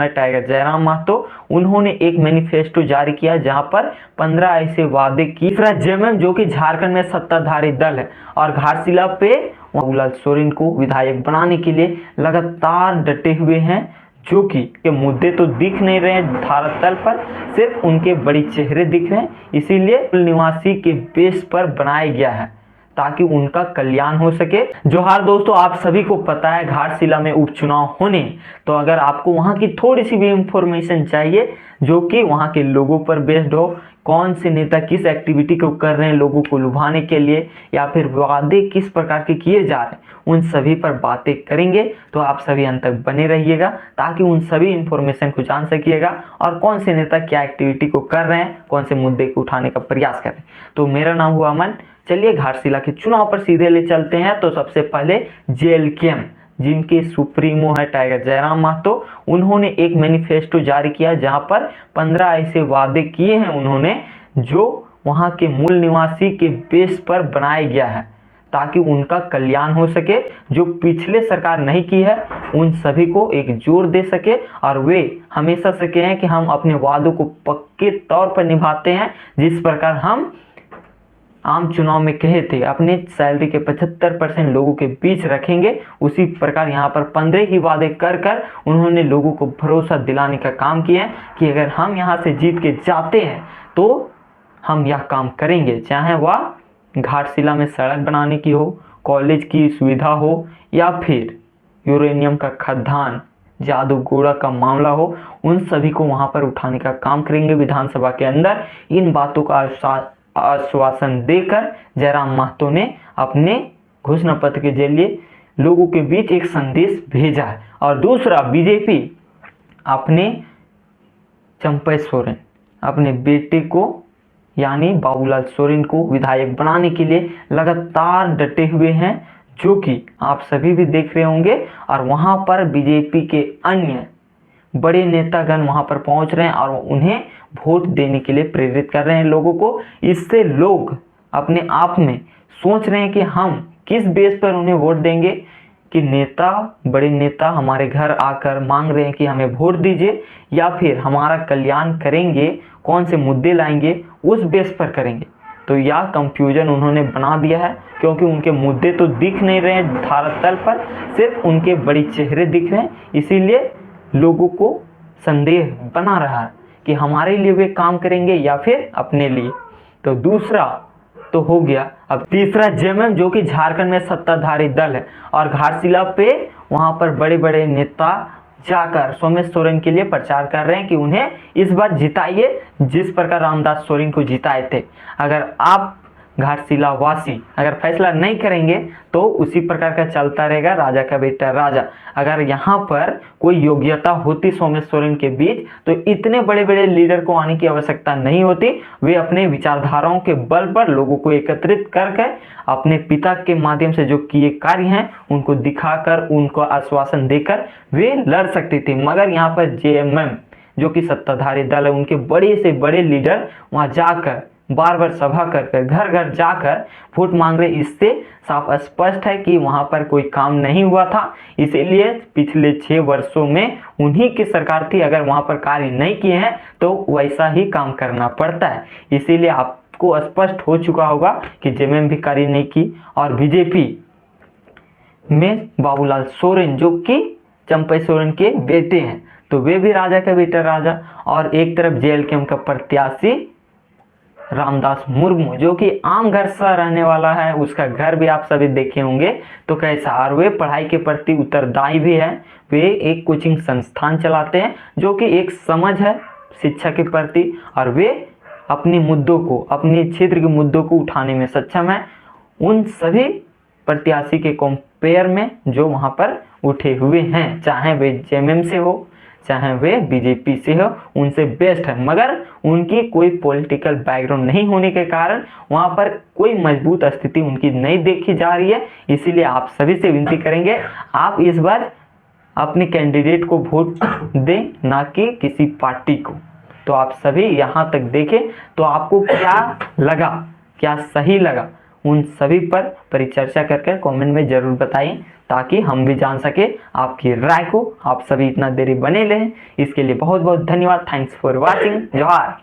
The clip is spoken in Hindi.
टाइगर जयराम महतो, उन्होंने एक मैनिफेस्टो जारी किया जहां पर 15 ऐसे वादे किए। दूसरा जेएमएम जो कि झारखंड में सत्ताधारी दल है और घाटशिला पे बाबूलाल सोरेन को विधायक बनाने के लिए लगातार डटे हुए हैं, जो कि के मुद्दे तो दिख नहीं रहे हैं धरातल पर, सिर्फ उनके बड़े चेहरे दिख रहे हैं। इसीलिए निवासी के बेस पर बनाया गया है ताकि उनका कल्याण हो सके। जोहार दोस्तों, आप सभी को पता है घाटशिला में उपचुनाव होने, तो अगर आपको वहां की थोड़ी सी भी इंफॉर्मेशन चाहिए जो कि वहां के लोगों पर बेस्ड हो, कौन से नेता किस एक्टिविटी को कर रहे हैं लोगों को लुभाने के लिए या फिर वादे किस प्रकार के किए जा रहे हैं, उन सभी पर बातें करेंगे। तो आप सभी अंत तक बने रहिएगा ताकि उन सभी इंफॉर्मेशन को जान सकिएगा और कौन से नेता क्या एक्टिविटी को कर रहे हैं, कौन से मुद्दे को उठाने का प्रयास कर रहे हैं। तो मेरा नाम हुआ अमन। चलिए घाटशिला के चुनाव पर सीधे ले चलते हैं। तो सबसे पहले जेएलकेएम जिनके सुप्रीमो है टाइगर जयराम महतो, उन्होंने एक मैनिफेस्टो जारी किया जहां पर 15 ऐसे वादे किए हैं उन्होंने, जो वहां के मूल निवासी के बेस पर बनाया गया है ताकि उनका कल्याण हो सके। जो पिछले सरकार नहीं की है उन सभी को एक जोर दे सके और वे हमेशा से कहे हैं कि हम अपने वादों को पक्के तौर पर निभाते हैं, जिस प्रकार हम आम चुनाव में कहे थे अपने सैलरी के 75% लोगों के बीच रखेंगे, उसी प्रकार यहाँ पर 15 ही वादे कर कर उन्होंने लोगों को भरोसा दिलाने का काम किया है कि अगर हम यहाँ से जीत के जाते हैं तो हम यह काम करेंगे, चाहे वह घाटशिला में सड़क बनाने की हो, कॉलेज की सुविधा हो या फिर यूरेनियम का खदान, जादूगोड़ा का मामला हो, उन सभी को वहाँ पर उठाने का काम करेंगे। विधानसभा के अंदर इन बातों का आश्वासन देकर जयराम महतो ने अपने घोषणा पत्र के जरिए लोगों के बीच एक संदेश भेजा है। और दूसरा, बीजेपी अपने चंपई सोरेन, अपने बेटे को यानी बाबूलाल सोरेन को विधायक बनाने के लिए लगातार डटे हुए हैं, जो कि आप सभी भी देख रहे होंगे। और वहां पर बीजेपी के अन्य बड़े नेतागण वहां पर पहुंच रहे हैं और उन्हें वोट देने के लिए प्रेरित कर रहे हैं लोगों को। इससे लोग अपने आप में सोच रहे हैं कि हम किस बेस पर उन्हें वोट देंगे, कि नेता, बड़े नेता हमारे घर आकर मांग रहे हैं कि हमें वोट दीजिए या फिर हमारा कल्याण करेंगे, कौन से मुद्दे लाएंगे उस बेस पर करेंगे। तो यह कंफ्यूजन उन्होंने बना दिया है क्योंकि उनके मुद्दे तो दिख नहीं रहे हैं धरातल पर, सिर्फ उनके बड़े चेहरे दिख रहे हैं। इसीलिए लोगों को संदेह बना रहा है कि हमारे लिए वे काम करेंगे या फिर अपने लिए। तो दूसरा तो हो गया। अब तीसरा, जेएमएम जो कि झारखंड में सत्ताधारी दल है और घाटशिला पे वहां पर बड़े बड़े नेता जाकर सोमेश सोरेन के लिए प्रचार कर रहे हैं कि उन्हें इस बार जिताइए, जिस प्रकार रामदास सोरेन को जिताए थे। अगर आप घाटशिला वासी अगर फैसला नहीं करेंगे तो उसी प्रकार का चलता रहेगा राजा का बेटा राजा। अगर यहाँ पर कोई योग्यता होती सोमेश सोरेन के बीच तो इतने बड़े बड़े लीडर को आने की आवश्यकता नहीं होती। वे अपने विचारधाराओं के बल पर लोगों को एकत्रित करके अपने पिता के माध्यम से जो किए कार्य हैं उनको दिखाकर, उनको आश्वासन देकर वे लड़ सकते थे। मगर यहाँ पर जेएमएम जो कि सत्ताधारी दल है, उनके बड़े से बड़े लीडर वहाँ जाकर बार बार सभा कर घर घर जाकर वोट मांग रहे। इससे साफ स्पष्ट है कि वहां पर कोई काम नहीं हुआ था। इसीलिए पिछले 6 वर्षों में उन्हीं की सरकार थी, अगर वहां पर कार्य नहीं किए हैं तो वैसा ही काम करना पड़ता है। इसीलिए आपको स्पष्ट हो चुका होगा कि जेएमएम भी कार्य नहीं की। और बीजेपी में बाबूलाल सोरेन जो कि चंपई सोरेन के बेटे हैं, तो वे भी राजा का बेटा राजा। और एक तरफ जेएलकेएम का प्रत्याशी रामदास मुर्मू जो कि आम घर से रहने वाला है, उसका घर भी आप सभी देखे होंगे। तो कैसा, और वे पढ़ाई के प्रति उत्तरदायी भी है। वे एक कोचिंग संस्थान चलाते हैं जो कि एक समझ है शिक्षा के प्रति, और वे अपने मुद्दों को, अपने क्षेत्र के मुद्दों को उठाने में सक्षम है उन सभी प्रत्याशी के कंपेयर में जो वहां पर उठे हुए हैं, चाहे वे जेएमएम से हो चाहे वे बीजेपी से हो, उनसे बेस्ट है। मगर उनकी कोई पॉलिटिकल बैकग्राउंड नहीं होने के कारण वहां पर कोई मजबूत स्थिति उनकी नहीं देखी जा रही है। इसीलिए आप सभी से विनती करेंगे, आप इस बार अपने कैंडिडेट को वोट दें, ना कि किसी पार्टी को। तो आप सभी यहाँ तक देखें तो आपको क्या लगा, क्या सही लगा, उन सभी पर परिचर्चा करके कमेंट में जरूर बताइए। ताकि हम भी जान सके आपकी राय को। आप सभी इतना देरी बने रहे, इसके लिए बहुत बहुत धन्यवाद। Thanks for watching. जोहार।